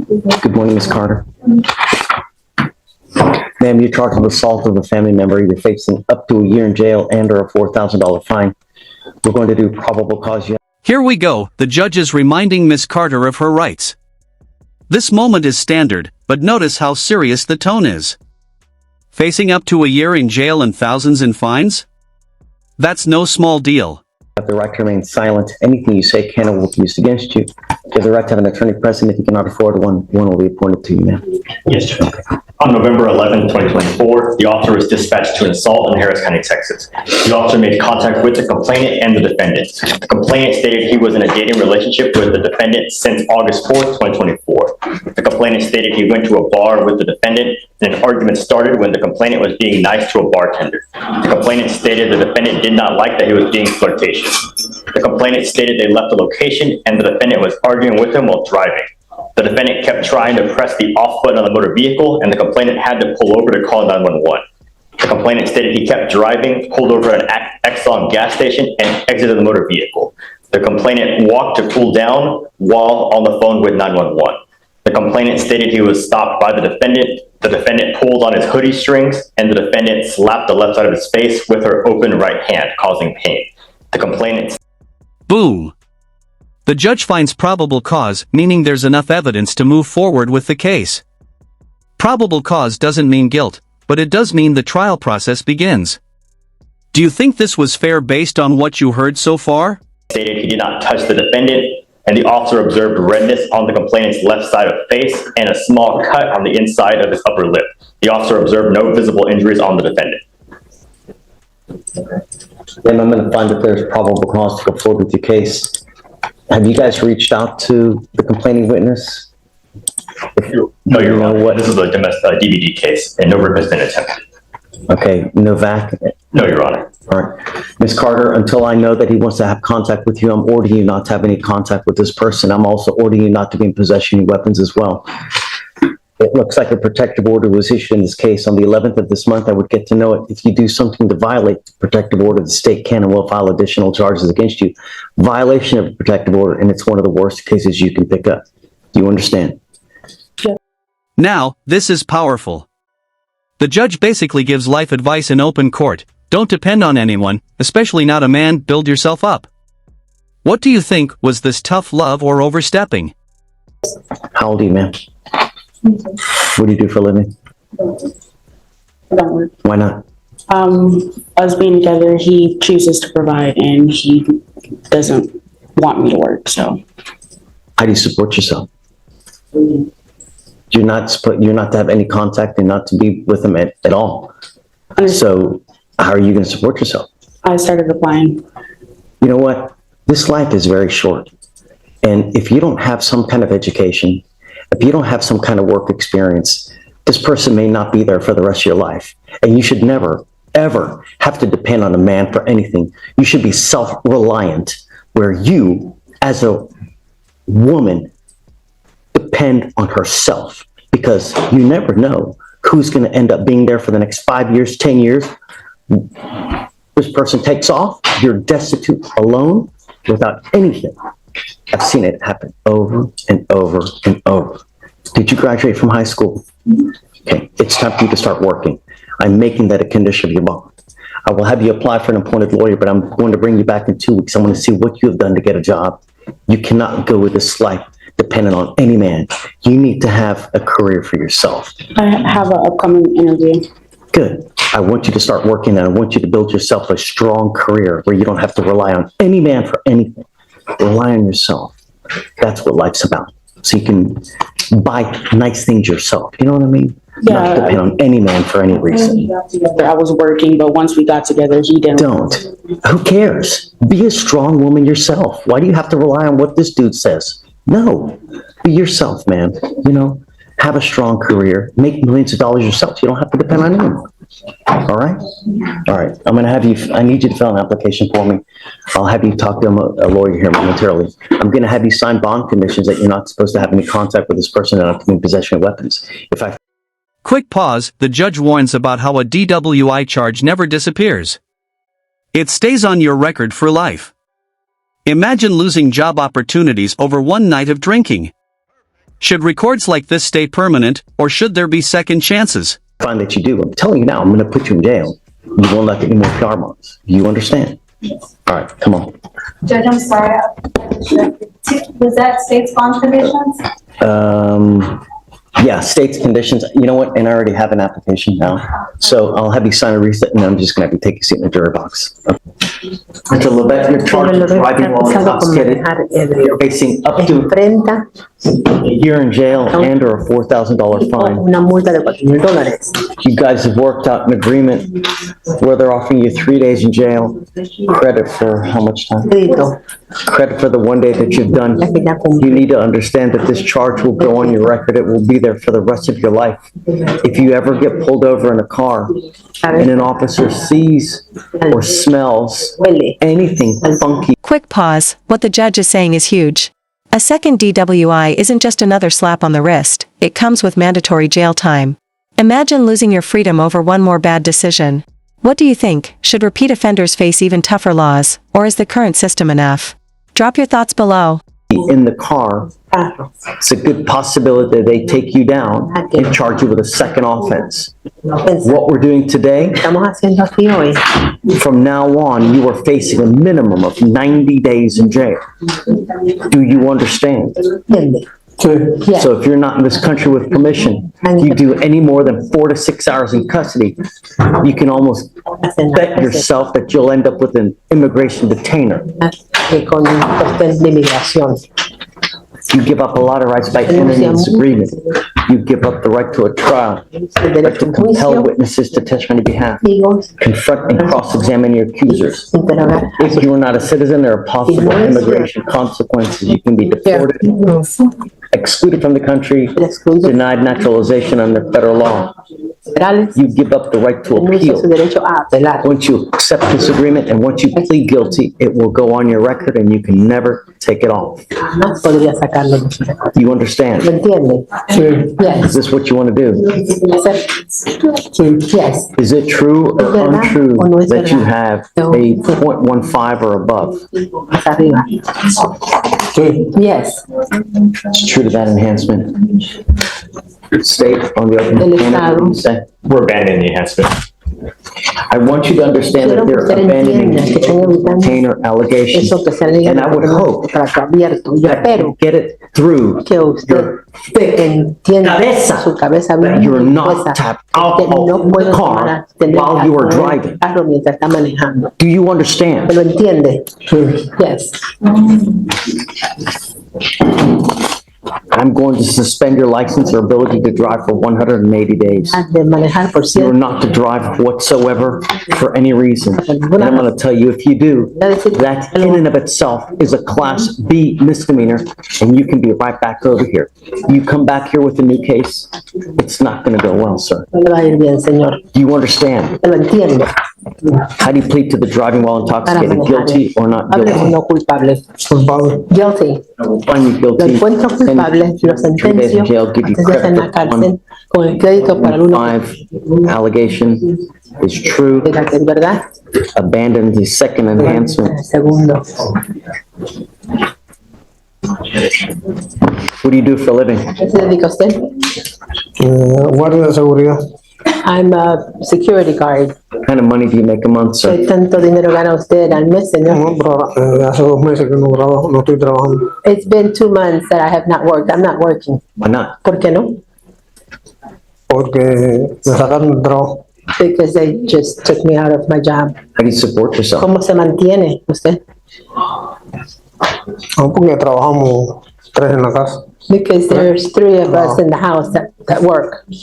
Good morning, Ms. Carter. Ma'am, you're charged with assault of a family member. You're facing up to a year in jail and or a $4,000 fine. We're going to do probable cause. Here we go. The judge is reminding Miss Carter of her rights. This moment is standard, but notice how serious the tone is. Facing up to a year in jail and thousands in fines? That's no small deal. You have the right to remain silent. Anything you say can or will be used against you. You have the right to have an attorney present. If you cannot afford one will be appointed to you, ma'am. Yes, sir. On November 11, 2024, the officer was dispatched to an assault in Harris County, Texas. The officer made contact with the complainant and the defendant. The complainant stated he was in a dating relationship with the defendant since August 4th, 2024. The complainant stated he went to a bar with the defendant, and an argument started when the complainant was being nice to a bartender. The complainant stated the defendant did not like that he was being flirtatious. The complainant stated they left the location and the defendant was arguing with him while driving. The defendant kept trying to press the off button on the motor vehicle, and the complainant had to pull over to call 911. The complainant stated he kept driving, pulled over at an Exxon gas station, and exited the motor vehicle. The complainant walked to cool down while on the phone with 911. The complainant stated he was stopped by the defendant. The defendant pulled on his hoodie strings, and the defendant slapped the left side of his face with her open right hand, causing pain. The complainant... Boom. The judge finds probable cause, meaning there's enough evidence to move forward with the case. Probable cause doesn't mean guilt, but it does mean the trial process begins. Do you think this was fair based on what you heard so far? Stated he did not touch the defendant, and the officer observed redness on the complainant's left side of the face and a small cut on the inside of his upper lip. The officer observed no visible injuries on the defendant. Then I'm going to find that there's probable cause to go forward with your case. Have you guys reached out to the complaining witness? No, Your Honor. This is a DVD case, and no rip has been attempted. Okay, Novak? No, Your Honor. All right. Ms. Carter, until I know that he wants to have contact with you, I'm ordering you not to have any contact with this person. I'm also ordering you not to be in possession of weapons as well. It looks like a protective order was issued in this case on the 11th of this month. I would get to know it. If you do something to violate the protective order, the state can and will file additional charges against you. Violation of a protective order, and it's one of the worst cases you can pick up. Do you understand? Yeah. Now, this is powerful. The judge basically gives life advice in open court. Don't depend on anyone, especially not a man. Build yourself up. What do you think? Was this tough love or overstepping? How old are you, ma'am? What do you do for a living? I don't work. Why not? Us being together, he chooses to provide and he doesn't want me to work, so. How do you support yourself? You're not to have any contact and not to be with him at all. So how are you going to support yourself? I started applying. You know what? This life is very short. And if you don't have some kind of education, if you don't have some kind of work experience, this person may not be there for the rest of your life. And you should never, ever have to depend on a man for anything. You should be self-reliant, where you, as a woman, depend on herself. Because you never know who's going to end up being there for the next 5 years, 10 years. This person takes off, you're destitute, alone, without anything. I've seen it happen over and over and over. Did you graduate from high school? Okay, it's time for you to start working. I'm making that a condition of your bond. I will have you apply for an appointed lawyer, but I'm going to bring you back in 2 weeks. I want to see what you have done to get a job. You cannot go with this life dependent on any man. You need to have a career for yourself. I have an upcoming interview. Good. I want you to start working, and I want you to build yourself a strong career where you don't have to rely on any man for anything. Rely on yourself. That's what life's about. So you can buy nice things yourself. You know what I mean? Yeah. Not depend on any man for any reason. I was working, but once we got together, he didn't. Don't. Who cares? Be a strong woman yourself. Why do you have to rely on what this dude says? No. Be yourself, man. You know, have a strong career. Make millions of dollars yourself. You don't have to depend on anyone. All right? All right. I'm going to have you, I need you to fill an application for me. I'll have you talk to a lawyer here momentarily. I'm going to have you sign bond conditions that you're not supposed to have any contact with this person and not to be in possession of weapons. Quick pause. The judge warns about how a DWI charge never disappears. It stays on your record for life. Imagine losing job opportunities over one night of drinking. Should records like this stay permanent, or should there be second chances? Find that you do. I'm telling you now, I'm going to put you in jail. You won't let any more PR bonds. You understand? All right, come on. Judge, I'm sorry. Was that state's bond conditions? Yeah, state's conditions. You know what? And I already have an application now. So I'll have you sign a receipt and I'm just going to have you take a seat in the jury box. Mr. Levesque, you're charged with driving while intoxicated, facing up to Enfrenta a year in jail and or a $4,000 fine. una multa de $4,000. You guys have worked out an agreement where they're offering you 3 days in jail, credit for how much time? Crédito, Credit for the 1 day that you've done. ya que ya You cumplí. need to understand that this charge will go on your record. It will be there for the rest of your life. If you ever get pulled over in a car and an officer sees or smells Huele. anything funky, Quick pause. What the judge is saying is huge. A second DWI isn't just another slap on the wrist, it comes with mandatory jail time. Imagine losing your freedom over one more bad decision. What do you think? Should repeat offenders face even tougher laws, or is the current system enough? Drop your thoughts below. in the car, Carro. it's a good possibility that they take you down and charge you with a second offense. What we're doing today, Estamos haciendo aquí hoy. from now on, you are facing a minimum of 90 days in jail. Do you understand? ¿Entiende? Yes. So if you're not in this country with permission, you do any more than 4 to 6 hours in custody, you can almost bet yourself that you'll end up with an immigration detainer. Con cuestión de inmigración. You give up a lot of rights by entering this agreement. You give up the right to a trial, El right derecho to a un compel juicio, witnesses to testify on your behalf, testigos, confront and cross-examine your accusers. interrogar. If you are not a citizen, there are possible immigration consequences. You can be deported, excluded from the country, Excluido. denied naturalization under federal law. Federales. You give up the right to Renuncia a su appeal. derecho a apelar. Once you accept this agreement and once you plead guilty, it will go on your record and you can never take it off. Jamás podría sacarlo de su récord. Do you ¿Lo understand? entiende? Is Yes. this what you want to do? Yes. Is it true or verdad untrue o no es that you verdad? have No. a .15 or above? Más arriba. Yes. It's true to that enhancement. State on the open El camera, Estado. say. We're abandoning the enhancement. I want you to understand Quiero that que they're usted abandoning entienda que están evitando container allegations. eso que se alega And I would hope trato abierto. Yo that espero you get it through que usted your thick entienda cabeza su cabeza bien that you're not puesta, to have que alcohol no in puede the tomar car tener while you are alcohol en el driving. carro mientras está manejando. Do you understand? ¿Lo entiende? Yes. I'm going to suspend your license or ability to drive for 180 days. De manejar por You're cierto. not to drive whatsoever for any reason. And I'm going to tell you, if you do, that in and of itself is a Class B misdemeanor, and you can be right back over here. You come back here with a new case, it's not going to go well, sir. No le va a ir bien, señor. Do you understand? ¿Lo entiende? How do you plead to the driving while Para intoxicated, manejar. guilty or not Hable o guilty? no culpable. Guilty. Find you Lo guilty. encuentro culpable, lo Send 3 days in sentencio jail, give you antes de estar en la credit for cárcel con el crédito para el uno 1.5 allegation is true. diga que es verdad. Abandon the second enhancement. El segundo. What do you do for a living? ¿Qué se dedica usted? Guardia de seguridad. I'm a security guard. What kind of money do you make a month, ¿Qué sir? tanto dinero gana usted al mes, señor? No, pero hace 2 meses que no trabajo, no estoy trabajando. It's been 2 months that I have not worked. I'm not working. Why not? ¿Por qué no? Porque me sacaron del trabajo. Because they just took me out of my job. How do you support yourself? ¿Cómo se mantiene usted? No, porque trabajamos 3 en la casa. Because there's 3 of us in the house that work. You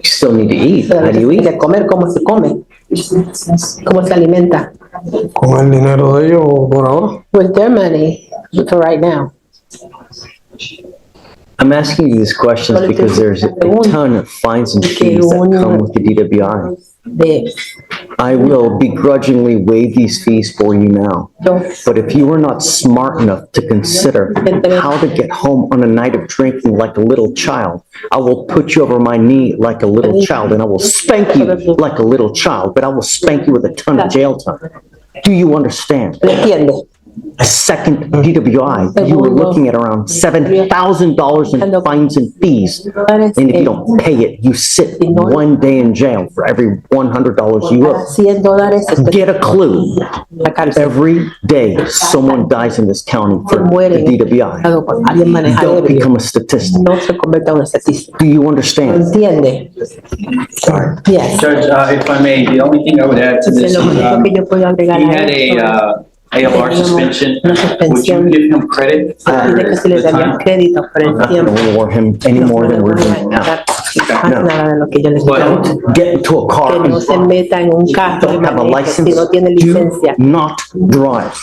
still need to eat. How do you Hay eat? que comer, ¿cómo se come? ¿Cómo se alimenta? Con el dinero de ellos por ahora. With their money for right now. I'm asking you these questions because there's a ton of fines and fees that come with the DWI. De, I will begrudgingly waive these fees for you now. But if you are not smart enough to consider how to get home on a night of drinking like a little child, I will put you over my knee like a little child and I will spank you like a little child, but I will spank you with a ton of jail time. Do you understand? ¿lo entiende? a second DWI, you were looking at around $7,000 in fines and fees. And if you don't pay it, you sit 1 day in jail for every $100 you owe. $100 Get a clue. Every day, someone dies in this county for the DWI. Don't become a statistic. no se convierta en una estatística. Do you understand? ¿Entiende? Yes. Judge, if I may, the only thing I would add to this, Lo único que yo puedo agregar he a had esto a ALR suspension. una Would you suspensión. give him credit Se pide for que se le the daría time? crédito por I'm el not tiempo. gonna reward him any more than we're doing now. Más nada de lo que yo les digo. Don't get into a car Que no and se meta en un carro y don't have a maneje si license. no tiene Do licencia. not drive.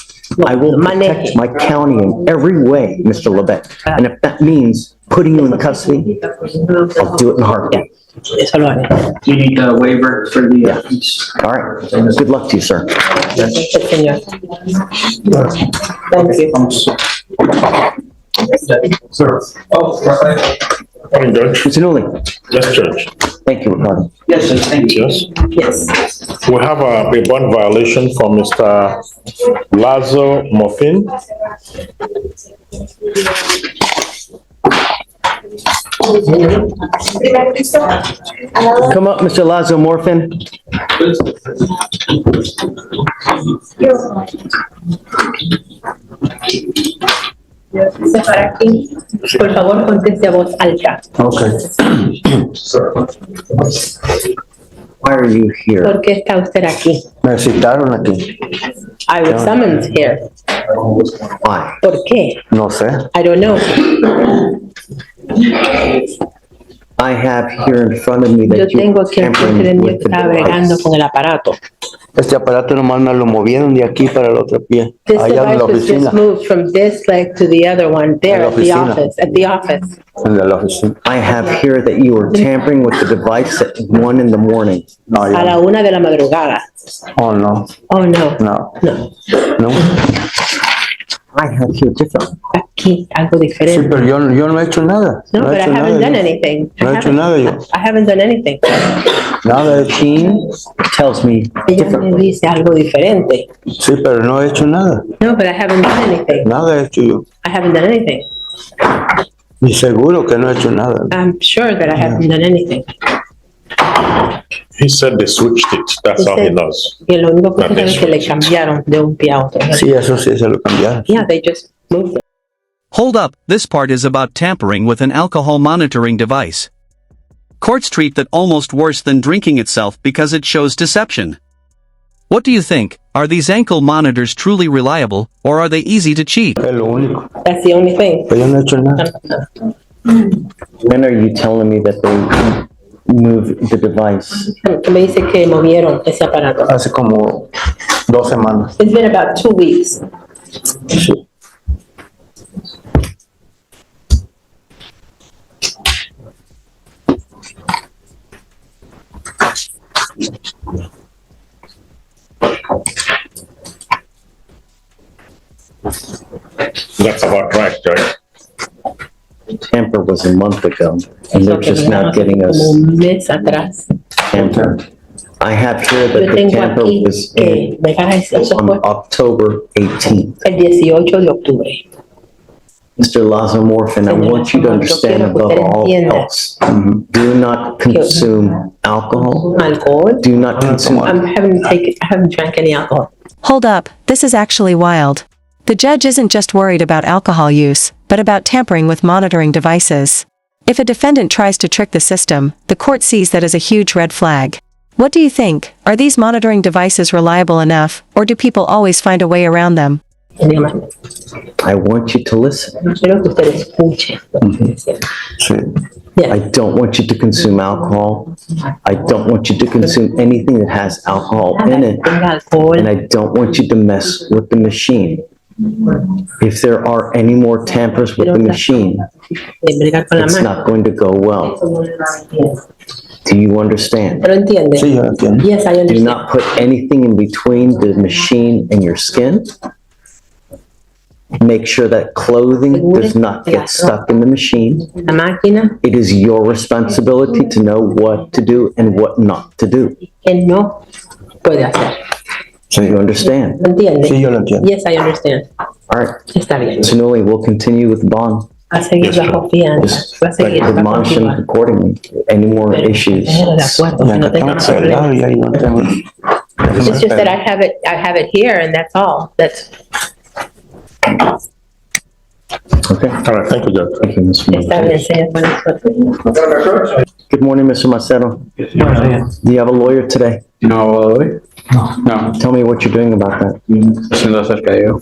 I will protect my county in every way, Mr. Lebec. And if that means putting you in custody, I'll do it in a heartbeat. Eso lo haré. You need a waiver for the, Yeah. All right. Good luck to you, sir. Gracias, señor. Thank you. Morning, Judge. Mr. Newley, Yes, Judge. thank you, Ricardo. yes, sir, thank you. Yes. Yes. We have a bond violation from Mr. Lazo Muffin. Come up, Mr. Lazo Morfin. Para aquí, por favor, conteste a voz alta. Okay. Why are you here? ¿Por qué está usted aquí? Me citaron aquí. I was summoned here. Why? ¿Por qué? No sé. I don't know. I have here in front of me Yo that you're tengo que enfrente de tampering mí with the está bregando device. con el aparato. Este aparato nomás me lo movieron de aquí para el otro pie, This allá en la device was just oficina, moved from this leg to the other one there En la at the oficina. office, at the office. en la oficina. I have here that you were tampering with the device at 1 in the morning. No, A la ya, 1 de la madrugada. oh, no, Oh, no. no, No. no. I have here different. Aquí, algo Sí, diferente. pero yo no he hecho nada. No, No he but I hecho haven't nada done yo. anything. No he hecho nada yo. I haven't done anything. Nada he hecho. Team tells me Ella me different. dice algo diferente. Sí, pero no he hecho nada. No, but I haven't done anything. Nada he hecho yo. I haven't done anything. Y seguro que no he hecho nada. I'm sure that I haven't done anything. He said they switched it. That's how he knows. Y lo único que sé es que le cambiaron de un pie a otro. Sí, eso sí se lo cambiaron. Yeah, they just moved it. Hold up, this part is about tampering with an alcohol monitoring device. Courts treat that almost worse than drinking itself because it shows deception. What do you think? Are these ankle monitors truly reliable, or are they easy to cheat? Es lo único. That's the only thing. Pero yo no he hecho nada. When are you telling me that they moved the device? Me dice que movieron ese aparato. Hace como 2 semanas. It's been about 2 weeks. Sí. That's about right, Judge. Tamper was a month ago, and they're Lo que just now hace getting us como un mes atrás. tamper. I have here that Yo the tengo tamper aquí was que in me eso on fue October 18th. el 18 de octubre. Mr. Lazo Morfin, I want you to understand above all else, do not consume alcohol, Alcohol. do not consume I haven't drank any alcohol. Hold up, this is actually wild. The judge isn't just worried about alcohol use, but about tampering with monitoring devices. If a defendant tries to trick the system, the court sees that as a huge red flag. What do you think? Are these monitoring devices reliable enough, or do people always find a way around them? I want you to listen. Quiero que usted escuche lo que estoy diciendo. Sí. I don't want you to consume alcohol. I don't want you to consume anything that has alcohol in it. Tenga alcohol. And I don't want you to mess with the machine. If there are any more tampers with the machine, Bregar con la it's mano. not going to go well. Do you understand? ¿Pero entiende? Sí, yo lo entiendo. Yes, I Do understand. not put anything in between the machine and your skin. Make sure that clothing does not get stuck in the machine. La máquina It is your responsibility to know what to do and what not to do. que no puede hacer. So you understand? ¿Me entiendes? Sí, yo lo entiendo. Yes, I understand. All right. Está bien. So Noli, we'll continue with the bond. Va a seguir bajo fianza. Just Va a seguir bajo admonish him fianza. accordingly. Any more issues? Pero de acuerdo, Ya que que no tenga estamos arreglados y ahí no tengo. It's just that I have it here and that's all. That's, Okay. All right, thank you, Judge. Thank you, Mr. está Macedo. bien, señor. Buenas noches. Good morning, Mr. Macedo. Do you have a lawyer today? No, no, Tell me what you're doing about that. haciendo acerca de ello.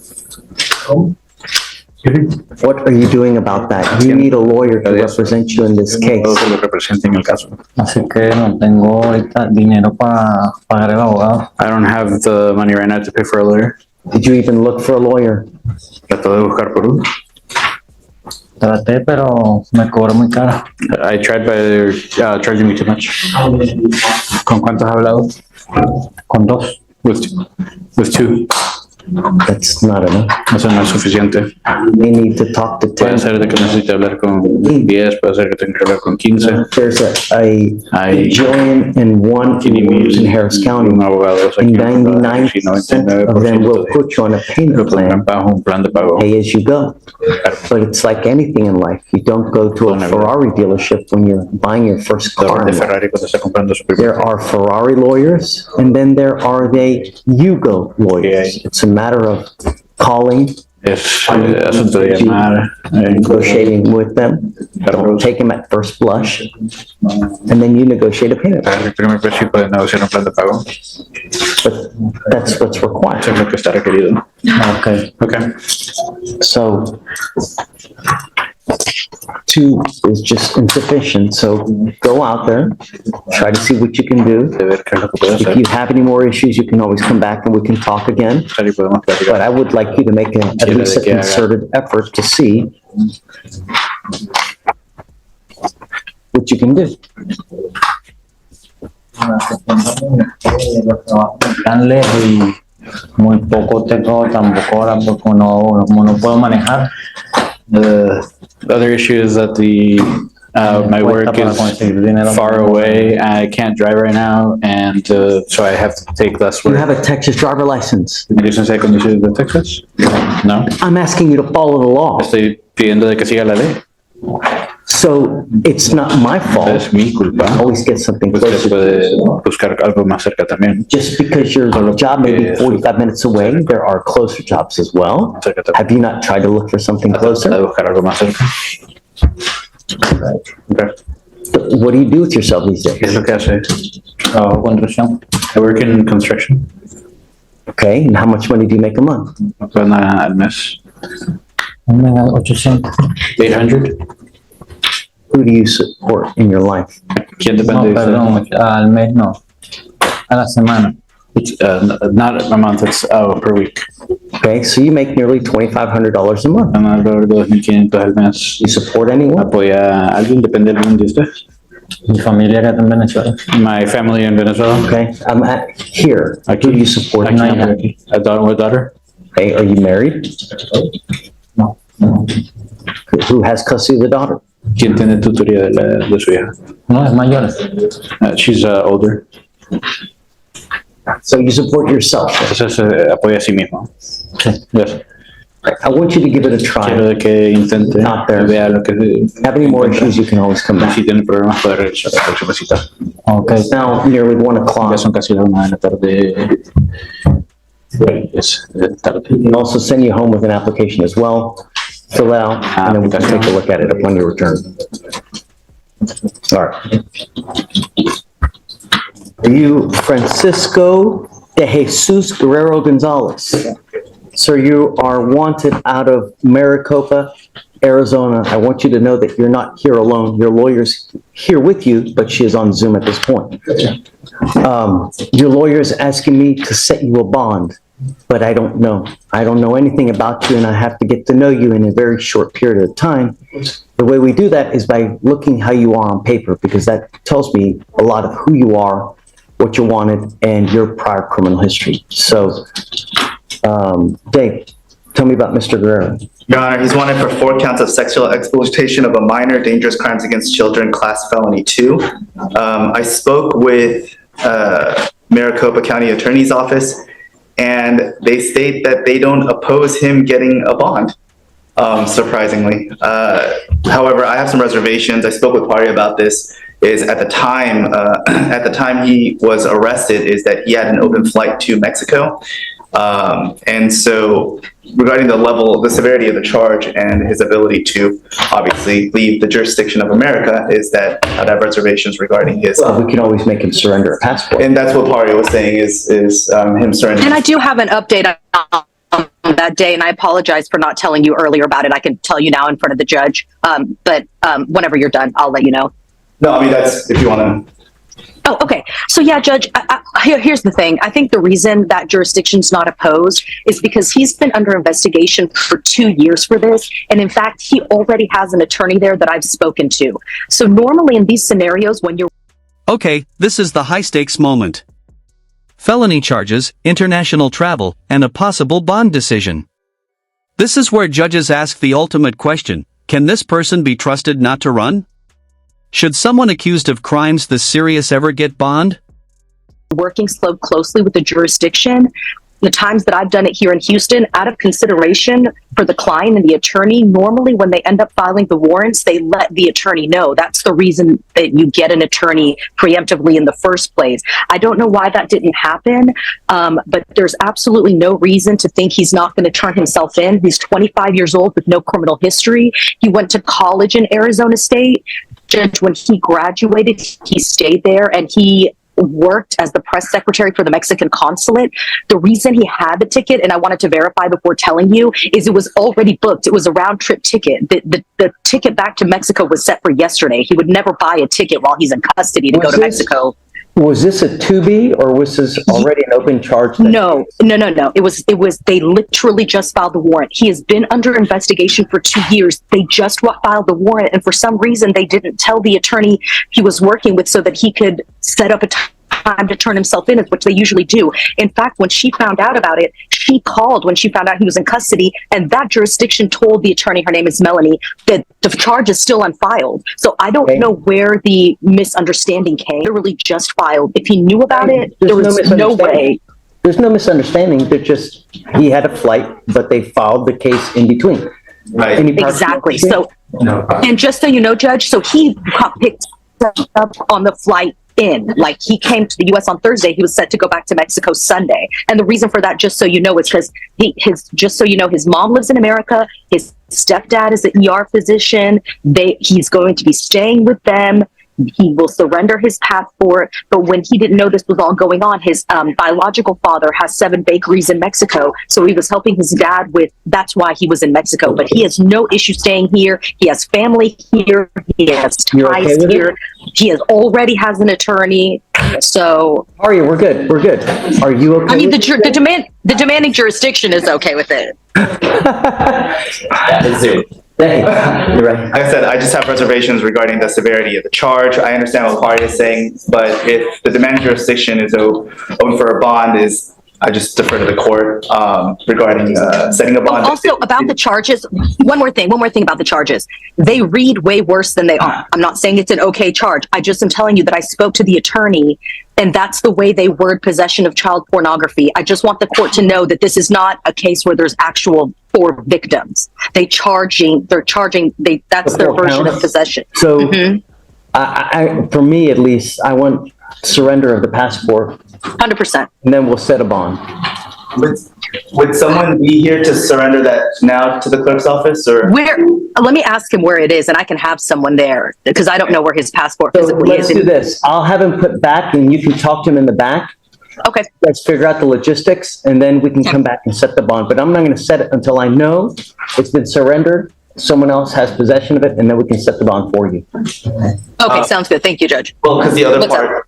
What are you doing about that? You need a lawyer to represent you in this case. Que lo represente en el caso. Así que no tengo ahorita dinero para pagar el abogado. I don't have the money right now to pay for a lawyer. Did you even look for a lawyer? Trato de buscar por uno. Traté, pero me cobró muy caro. I tried by charging me too much. ¿Con cuántos has hablado? Con dos. With two. That's not enough. Eso no es suficiente. They need to talk to Puede 10. ser de que necesite hablar con 10, puede ser que tenga que hablar con 15. There's a bajillion and one lawyers in Harris County, Un abogado and 99% of them will put you on a payment plan, bajo un plan de pago. pay as you go. But it's like anything in life. You don't go to a Ferrari dealership when you're buying your first car. De Ferrari cuando está comprando su primer There are Ferrari lawyers, and then there are the Yugo lawyers. It's a matter of calling, Es asunto de llamar, negotiating with them. Don't take them at first blush, and then you negotiate a payment. el primer precio puede negociar un plan de pago. But that's what's required. Eso es lo que está requerido. Okay. Okay. So two is just insufficient. So go out there, try to see what you can do. De ver qué es lo que puede If hacer. you have any more issues, you can always come back and we can talk again. Y podemos But platicar. I would like you to make at least a concerted effort to see what you can do. Tan lejos y muy poco tengo tampoco ahora porque como no puedo manejar. The other issue is that my work is far away. I can't drive right now, and so I have to take less You work. have a Texas driver license. ¿Mi licencia de conducir de Texas? No. I'm asking you to follow the law. Estoy pidiendo de que siga la ley. So it's not my fault. Es mi culpa. Always get something Usted closer. puede buscar algo más cerca también. Just because your job may be 45 minutes away, there are closer jobs as well. Cerca también. Have you not tried to look for something Trata de closer? buscar algo más cerca. Okay. What do you do with yourself these ¿Qué es days? lo que hace? Trabajo construcción. I work in construction. Okay, and how much money do you make a month? Gana al mes. Me da 800. 800. Who do you support in your life? ¿Quién No, depende de usted? perdón, al mes no. A la semana. It's not a month, it's per week. Okay, so you make nearly $2,500 a month. Gana alrededor de 2,500 al mes. You support anyone? ¿Apoya a alguien? ¿Depende de alguien de usted? Mi familia que está en Venezuela. My family in Venezuela. Okay, I'm at here. Who do you support? Aquí, aquí. A daughter. Okay, are you married? No. Who has custody of the daughter? ¿Quién tiene tutoría de su hija? No, es mayor. She's older. So you support yourself. Entonces apoya a sí mismo. Yes. I want you to give it a try. Quiero de que intente, Not there. vea lo que Have any more issues, you can always come back. si tiene problemas puede regresar a la próxima cita. Okay. It's now nearly 1 Ya o'clock. son casi las 1 de la tarde. Es tarde. We can also send you home with an application as well. Fill it out, and then we can take a look at it upon your return. All right. Are you Francisco de Jesus Guerrero Gonzalez? Sir, you are wanted out of Maricopa, Arizona. I want you to know that you're not here alone. Your lawyer's here with you, but she is on Zoom at this point. Your lawyer is asking me to set you a bond, but I don't know. I don't know anything about you, and I have to get to know you in a very short period of time. The way we do that is by looking how you are on paper, because that tells me a lot of who you are, what you wanted, and your prior criminal history. So, Dave, tell me about Mr. Guerrero. Your Honor, he's wanted for 4 counts of sexual exploitation of a minor, dangerous crimes against children, class felony 2. I spoke with Maricopa County Attorney's Office, and they state that they don't oppose him getting a bond. Surprisingly. However, I have some reservations. I spoke with Pari about this. Is at the time he was arrested, is that he had an open flight to Mexico, and so regarding the severity of the charge and his ability to obviously leave the jurisdiction of America, is that I'd have reservations regarding his. Well, we can always make him surrender a passport, and that's what Pari was saying is him surrendering. And I do have an update on that day, and I apologize for not telling you earlier about it. I can tell you now in front of the judge, but whenever you're done, I'll let you know. No, I mean, that's if you want to. Oh, okay. So yeah, Judge, here's the thing. I think the reason that jurisdiction's not opposed is because he's been under investigation for 2 years for this. And in fact, he already has an attorney there that I've spoken to. So normally in these scenarios, when you're... Okay, this is the high-stakes moment. Felony charges, international travel, and a possible bond decision. This is where judges ask the ultimate question: can this person be trusted not to run? Should someone accused of crimes this serious ever get bond? Working so closely with the jurisdiction, the times that I've done it here in Houston, out of consideration for the client and the attorney, normally when they end up filing the warrants, they let the attorney know. That's the reason that you get an attorney preemptively in the first place. I don't know why that didn't happen, but there's absolutely no reason to think he's not going to turn himself in. He's 25 years old with no criminal history. He went to college in Arizona State. Judge, when he graduated, he stayed there and he worked as the press secretary for the Mexican consulate. The reason he had the ticket, and I wanted to verify before telling you, is it was already booked. It was a round trip ticket. The ticket back to Mexico was set for yesterday. He would never buy a ticket while he's in custody to go to Mexico. Was this a 2B or was this already an open charge? No. It was, they literally just filed the warrant. He has been under investigation for 2 years. They just filed the warrant, and for some reason they didn't tell the attorney he was working with so that he could set up a time to turn himself in, which they usually do. In fact, when she found out about it, she called when she found out he was in custody, and that jurisdiction told the attorney, her name is Melanie, that the charge is still unfiled. So I don't know where the misunderstanding came. It really just filed. If he knew about it, there was no way. There's no misunderstanding. They're just, he had a flight, but they filed the case in between. Right. Exactly. So, and just so you know, Judge, so he got picked up on the flight in. Like, he came to the U.S. on Thursday. He was set to go back to Mexico Sunday. And the reason for that, just so you know, is because his mom lives in America. His stepdad is an ER physician. He's going to be staying with them. He will surrender his passport. But when he didn't know this was all going on, his biological father has 7 bakeries in Mexico. So he was helping his dad that's why he was in Mexico. But he has no issue staying here. He has family here. He has ties here. He already has an attorney. So Aria, we're good. We're good. Are you okay? I mean, the demanding jurisdiction is okay with it. That is it. You're right. Like I said, I just have reservations regarding the severity of the charge. I understand what Pari is saying, but if the demanding jurisdiction is open for a bond, I just defer to the court regarding setting a bond. Also, about the charges, one more thing about the charges. They read way worse than they are. I'm not saying it's an okay charge. I just am telling you that I spoke to the attorney, and that's the way they word possession of child pornography. I just want the court to know that this is not a case where there's actual 4 victims. That's their version of possession. So, I, for me at least, I want surrender of the passport. 100%. And then we'll set a bond. Would someone be here to surrender that now to the clerk's office, or? Let me ask him where it is, and I can have someone there, because I don't know where his passport physically is. Let's do this. I'll have him put back, and you can talk to him in the back. Okay. Let's figure out the logistics, and then we can come back and set the bond. But I'm not going to set it until I know it's been surrendered, someone else has possession of it, and then we can set the bond for you. Okay, sounds good. Thank you, Judge. Well, because the other part,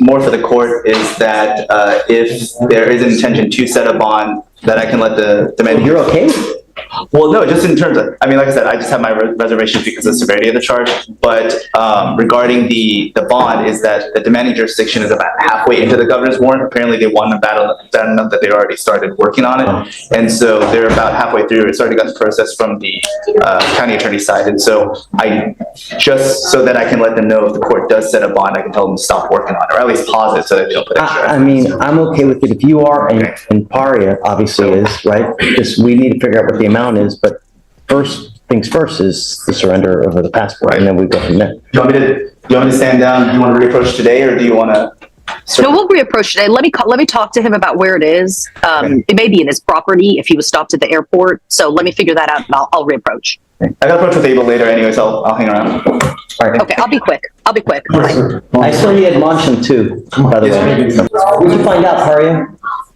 more for the court, is that if there is an intention to set a bond, that I can let the demand. You're okay? Well, no, just in terms of, like I said, I just have my reservations because of the severity of the charge. But regarding the bond, is that the demanding jurisdiction is about halfway into the governor's warrant. Apparently, they won the battle bad enough that they already started working on it, and so they're about halfway through. It's already got the process from the county attorney side, and so I just so that I can let them know if the court does set a bond, I can tell them to stop working on it, or at least pause it so that they don't put extra. I mean, I'm okay with it if you are, and Paria obviously is, right? Just, we need to figure out what the amount is, but first things first is the surrender of the passport, and then we go from there. Do you want me to stand down? Do you want to reapproach today, or do you want to? No, we'll reapproach today. Let me talk to him about where it is. It may be in his property if he was stopped at the airport. So let me figure that out, and I'll reapproach. I got to approach with Abel later anyway, so I'll hang around. All right. Okay, I'll be quick. I saw you admonish him too, by the way. What'd you find out, Paria?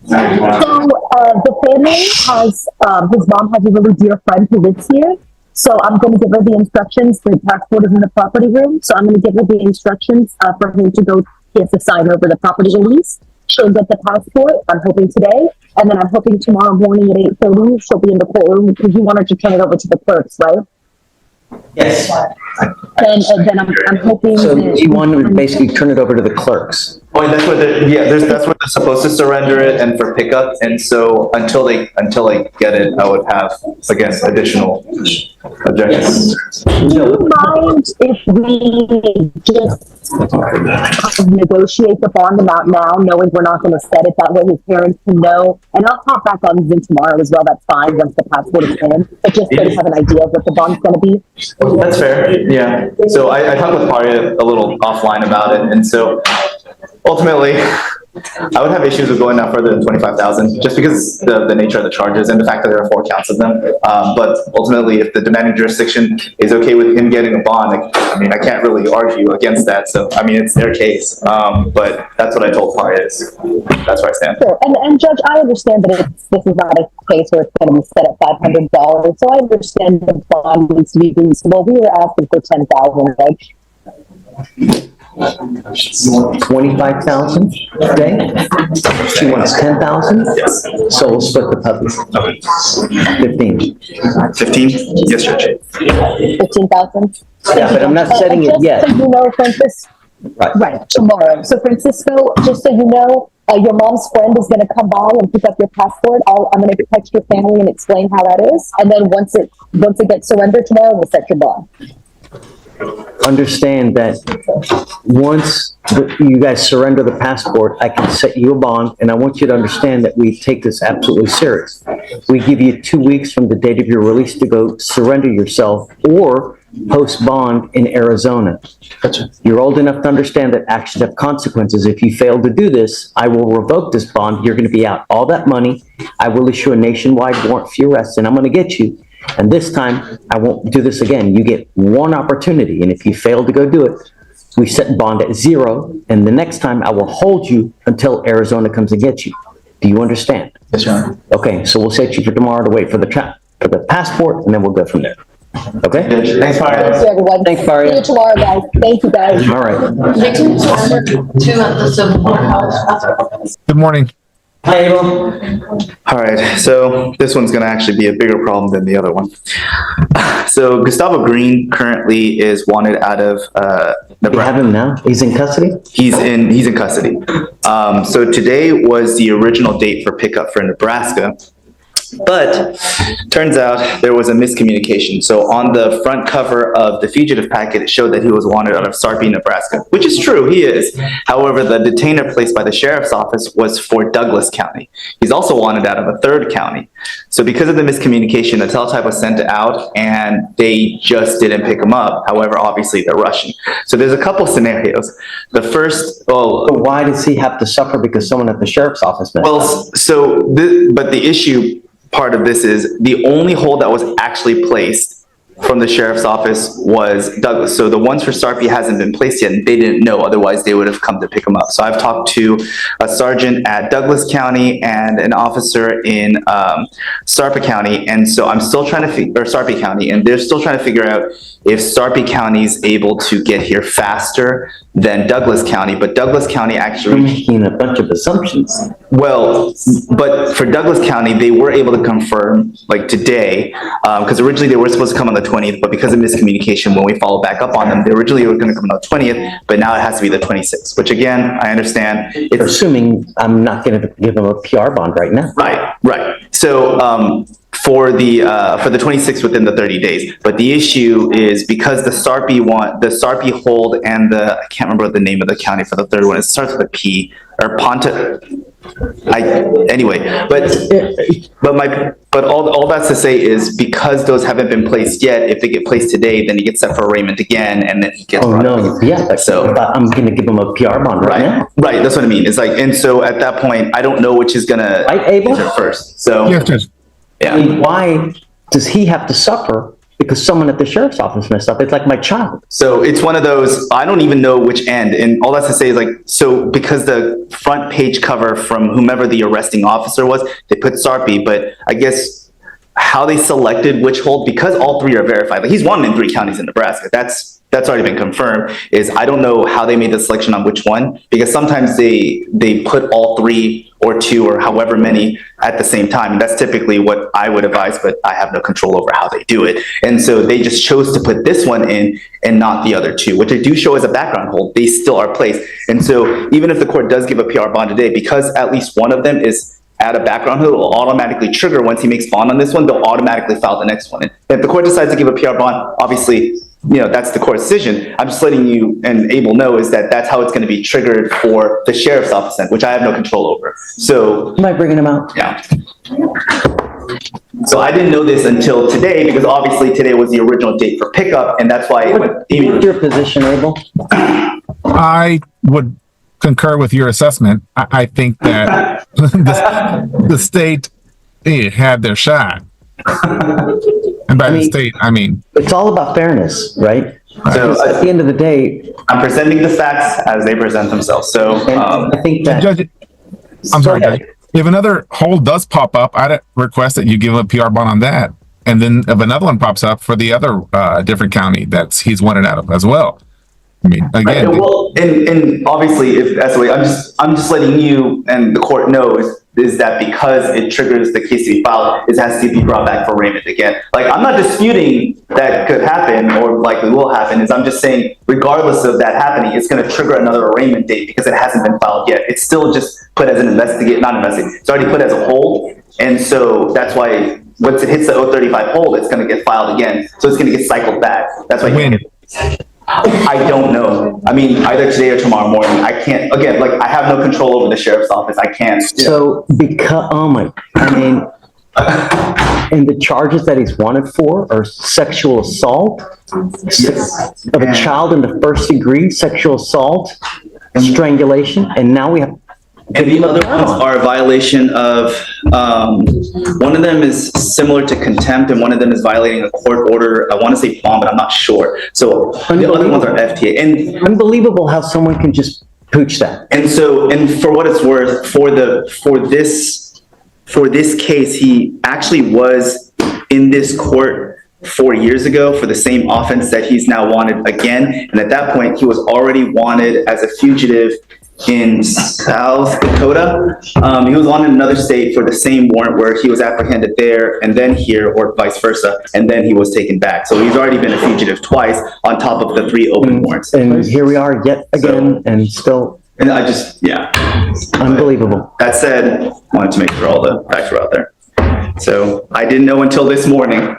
So the family has, his mom has a really dear friend who lives here. So I'm going to give her the instructions. The passport is in the property room. So I'm going to give her the instructions for him to go. He has to sign over the property release. She'll get the passport, I'm hoping today. And then I'm hoping tomorrow morning at 8:30, she'll be in the courtroom because you want her to turn it over to the clerks, right? Yes. And then I'm hoping. So you want to basically turn it over to the clerks? Oh, and that's what that's where they're supposed to surrender it and for pickup. And so until they get it, I would have, again, additional objections. Do you mind if we just negotiate the bond amount now, knowing we're not going to set it that way his parents can know? And I'll hop back on Zoom tomorrow as well. That's fine once the passport is in, but just so to have an idea of what the bond's going to be. That's fair. Yeah. So I talked with Paria a little offline about it, and so ultimately, I would have issues with going down further than 25,000, just because the nature of the charges and the fact that there are 4 counts of them. But ultimately, if the demanding jurisdiction is okay with him getting a bond, I mean, I can't really argue against that. So, I mean, it's their case. But that's what I told Paria. That's where I stand. Sure. And Judge, I understand that this is not a case where it's going to be set at $500. So I understand the bond needs to be reasonable. We were asking for $10,000, right? 25,000 a day? She wants 10,000? Yes. So we'll split the puppy. 15. 15? Yes, Judge. 15,000? Yeah, but I'm not setting it yet. Just so you know, Francis, Right. tomorrow. So Francisco, just so you know, your mom's friend is going to come by and pick up your passport. I'm going to text your family and explain how that is. And then once it gets surrendered tomorrow, we'll set your bond. Understand that once you guys surrender the passport, I can set you a bond, and I want you to understand that we take this absolutely serious. We give you 2 weeks from the date of your release to go surrender yourself or post bond in Arizona. You're old enough to understand that actions have consequences. If you fail to do this, I will revoke this bond. You're going to be out all that money. I will issue a nationwide warrant for your arrest, and I'm going to get you. And this time, I won't do this again. You get one opportunity, and if you fail to go do it, we set bond at 0, and the next time I will hold you until Arizona comes and gets you. Do you understand? Yes, Your Honor. Okay, so we'll set you for tomorrow to wait for the passport, and then we'll go from there. Okay? Thanks, Paria. Thank you, everyone. Thanks, Paria. See you tomorrow, guys. Thank you, guys. All right. Good morning. Hi, Abel. All right, so this one's going to actually be a bigger problem than the other one. So Gustavo Green currently is wanted out of You have him now? He's in custody? He's in custody. So today was the original date for pickup for Nebraska. But turns out there was a miscommunication. So on the front cover of the fugitive packet, it showed that he was wanted out of Sarpy, Nebraska, which is true, he is. However, the detainer placed by the sheriff's office was for Douglas County. He's also wanted out of a 3rd county. So because of the miscommunication, the teletype was sent out and they just didn't pick him up. However, obviously they're rushing. So there's a couple scenarios. The first, But why does he have to suffer because someone at the sheriff's office messed up? but the issue part of this is the only hold that was actually placed from the sheriff's office was Douglas. So the ones for Sarpy hasn't been placed yet, and they didn't know, otherwise they would have come to pick him up. So I've talked to a sergeant at Douglas County and an officer in Sarpy County, and so I'm still trying to Sarpy County, and they're still trying to figure out if Sarpy County is able to get here faster than Douglas County, but Douglas County actually... You're making a bunch of assumptions. Well, but for Douglas County, they were able to confirm, like today, because originally they were supposed to come on the 20th, but because of miscommunication, when we followed back up on them, they originally were going to come on the 20th, but now it has to be the 26th, which again, I understand. Assuming I'm not going to give them a PR bond right now. Right. So for the 26th within the 30 days. But the issue is because the Sarpy hold and I can't remember the name of the county for the third one. It starts with a P or Ponta. Anyway, but all that's to say is because those haven't been placed yet, if they get placed today, then he gets set for arraignment again, and then he gets. Oh no, yeah. So I'm going to give him a PR bond right now. Right. That's what I mean. It's like, and so at that point, I don't know which is gonna enter first. So I mean, why does he have to suffer because someone at the sheriff's office messed up? It's like my child. So it's one of those, I don't even know which end. And all that's to say is like, so because the front page cover from whomever the arresting officer was, they put Sarpy, but I guess how they selected which hold, because all three are verified. Like he's wanted in 3 counties in Nebraska. That's already been confirmed. Is I don't know how they made the selection on which one, because sometimes they put all 3 or 2 or however many at the same time. And that's typically what I would advise, but I have no control over how they do it. And so they just chose to put this one in and not the other 2, which they do show as a background hold. They still are placed. And so even if the court does give a PR bond today, because at least one of them is at a background hold, it will automatically trigger once he makes bond on this one, they'll automatically file the next one. And if the court decides to give a PR bond, obviously, that's the court's decision. I'm just letting you and Abel know is that that's how it's going to be triggered for the sheriff's office end, which I have no control over. So am I bringing him out? Yeah. So I didn't know this until today, because obviously today was the original date for pickup, and that's why. What's your position, Abel? I would concur with your assessment. I think that the state had their shot. And by the state, I mean... It's all about fairness, right? So at the end of the day... I'm presenting the facts as they present themselves. So I think that... Judge, I'm sorry, Judge. If another hold does pop up, I'd request that you give a PR bond on that. And then if another one pops up for the other different county he's wanted out of as well. I mean, again... Right. Well, and obviously, if that's the way, I'm just letting you and the court know is that because it triggers the case to be filed, it has to be brought back for arraignment again. Like, I'm not disputing that could happen or likely will happen, I'm just saying, regardless of that happening, it's going to trigger another arraignment date because it hasn't been filed yet. It's still just put as an it's already put as a hold. And so that's why once it hits the 035 hold, it's going to get filed again. So it's going to get cycled back. That's why I don't know. I mean, either today or tomorrow morning. I can't, again, like I have no control over the sheriff's office. I can't. So because, and the charges that he's wanted for are sexual assault of a child in the 1st degree, sexual assault, strangulation, and now we have. And the other ones are a violation of, one of them is similar to contempt and one of them is violating a court order. I want to say bond, but I'm not sure. So the other ones are FTA. And unbelievable how someone can just pooch that. And so, and for what it's worth, for this case, he actually was in this court 4 years ago for the same offense that he's now wanted again. And at that point, he was already wanted as a fugitive in South Dakota. He was on in another state for the same warrant where he was apprehended there and then here, or vice versa, and then he was taken back. So he's already been a fugitive twice on top of the 3 open warrants. And here we are yet again, and still. And I just, yeah. Unbelievable. That said, I wanted to make sure all the facts were out there. So I didn't know until this morning.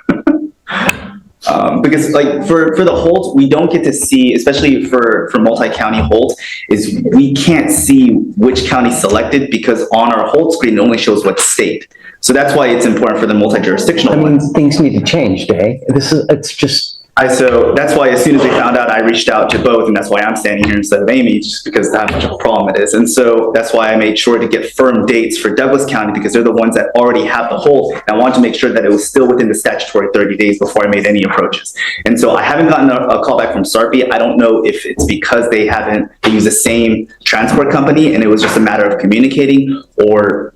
Because like for the holds, we don't get to see, especially for multi-county holds, is we can't see which county selected because on our hold screen, it only shows what state. So that's why it's important for the multi-jurisdictional ones. Things need to change, Day. It's just... So that's why as soon as we found out, I reached out to both, and that's why I'm standing here instead of Amy, just because of how much of a problem it is. And so that's why I made sure to get firm dates for Douglas County, because they're the ones that already have the hold. And I wanted to make sure that it was still within the statutory 30 days before I made any approaches. And so I haven't gotten a call back from Sarpy. I don't know if it's because they use the same transport company and it was just a matter of communicating, or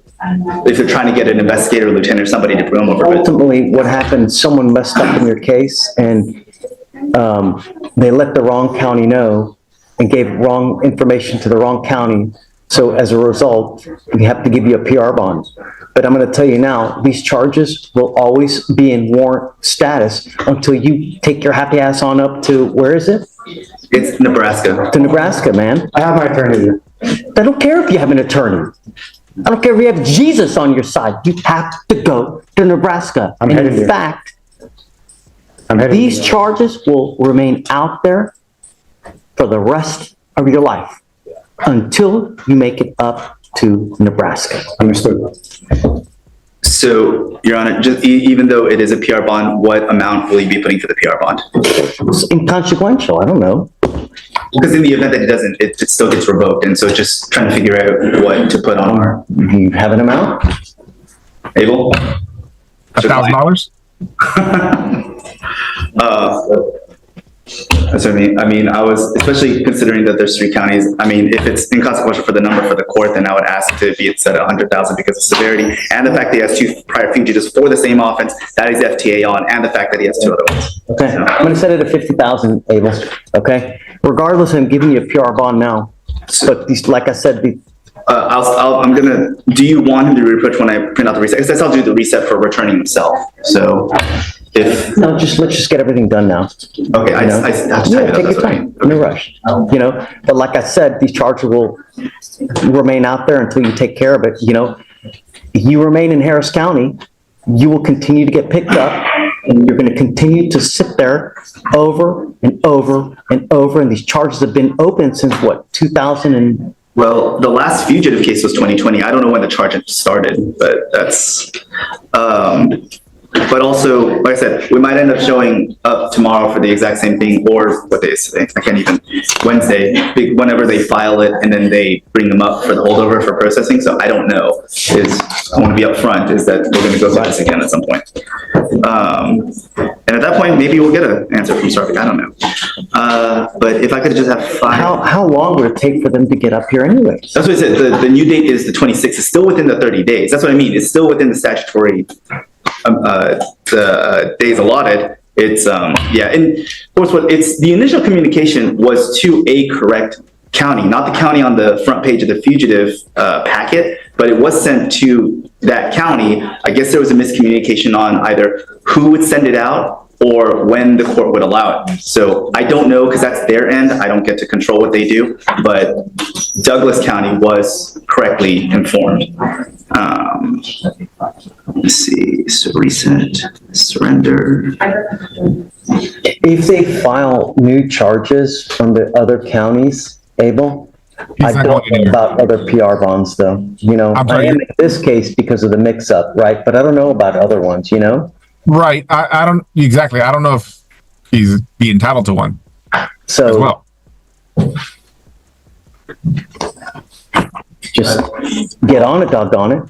if they're trying to get an investigator, lieutenant, or somebody to bring them over. Ultimately, what happened, someone messed up in your case, and they let the wrong county know and gave wrong information to the wrong county. So as a result, we have to give you a PR bond. But I'm going to tell you now, these charges will always be in warrant status until you take your happy ass on up to, where is it? It's Nebraska. To Nebraska, man. I have my attorney here. I don't care if you have an attorney. I don't care if you have Jesus on your side. You have to go to Nebraska. And in fact, these charges will remain out there for the rest of your life until you make it up to Nebraska. Understood. So, Your Honor, just even though it is a PR bond, what amount will you be putting for the PR bond? It's inconsequential. I don't know. Because in the event that it doesn't, it still gets revoked. And so just trying to figure out what to put on our. Do you have an amount? Abel? $1,000? That's what I mean, I was, especially considering that there's 3 counties, I mean, if it's inconsequential for the number for the court, then I would ask to be set at 100,000 because of severity and the fact that he has 2 prior fugitives for the same offense that he's FTA on, and the fact that he has 2 other ones. Okay, So, I'm gonna set it at 50,000, Abel, okay? Regardless, I'm giving you a PR bond now, but these, like I said, do you want him to be reproached when I print out the reset? I guess I'll do the reset for returning himself. So no, let's just get everything done now. Okay, I have to type it up. Take your time, no rush. You know, but like I said, these charges will remain out there until you take care of it. You know, if you remain in Harris County, you will continue to get picked up, and you're going to continue to sit there over and over and over. And these charges have been open since what, 2000 and. Well, the last fugitive case was 2020. I don't know when the charge started, but that's. But also, like I said, we might end up showing up tomorrow for the exact same thing, or what day is today? I can't even. Wednesday, whenever they file it, and then they bring them up for the holdover for processing. So I don't know. I want to be upfront. Is that we're going to go through this again at some point? And at that point, maybe we'll get an answer from Sarvik. I don't know. But if I could just have 5. How long would it take for them to get up here anyway? That's what I said. The new date is the 26th. It's still within the 30 days. That's what I mean. It's still within the statutory days allotted. It's yeah, and of course, the initial communication was to a correct county, not the county on the front page of the fugitive packet, but it was sent to that county. I guess there was a miscommunication on either who would send it out or when the court would allow it. So I don't know, because that's their end. I don't get to control what they do, but Douglas County was correctly conformed. Let's see, so reset, surrender. If they file new charges from the other counties, Abel, I don't know about other PR bonds though. You know, I am in this case because of the mix up, right? But I don't know about other ones, you know? Right. I don't exactly. I don't know if he's be entitled to one. So as well. Just get on it, doggone it.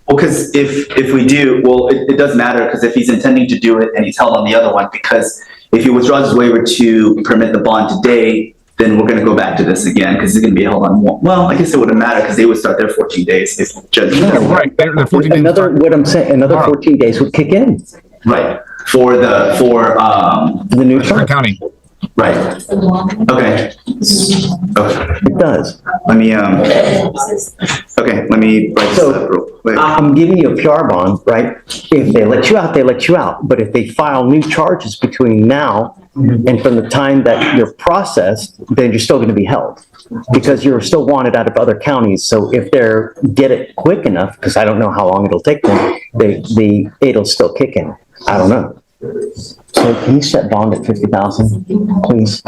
Well, because if we do, well, it does matter, because if he's intending to do it and he's held on the other one, because if he withdraws his waiver to permit the bond today, then we're going to go back to this again, because he's going to be held on one. Well, I guess it wouldn't matter, because they would start their 14 days if judge. Right. They're 14 days. Another 14 days would kick in. Right. For the new county. Right. Okay. It does. Let me let me write this up real quick. I'm giving you a PR bond, right? If they let you out, they let you out. But if they file new charges between now and from the time that you're processed, then you're still going to be held, because you're still wanted out of other counties. So if they're get it quick enough, because I don't know how long it'll take them, it'll still kick in. I don't know. So can you set bond at 50,000, please?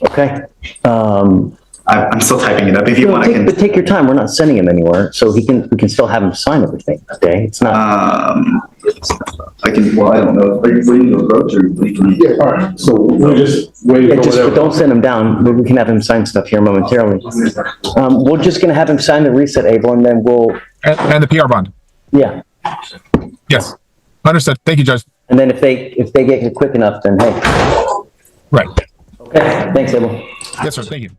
Okay. I'm still typing it up. If you want, I can. But take your time. We're not sending him anywhere, so we can still have him sign everything. Okay, it's not. I can. Well, I don't know. Are you waiting to approach, or yeah? All right. So we'll just wait for whatever. But don't send him down. We can have him sign stuff here momentarily. We're just gonna have him sign the reset, Abel, and then we'll. And the PR bond. Yeah. Yes. Understood. Thank you, Judge. And then if they get it quick enough, then hey. Right. Okay. Thanks, Abel. Yes, sir. Thank you.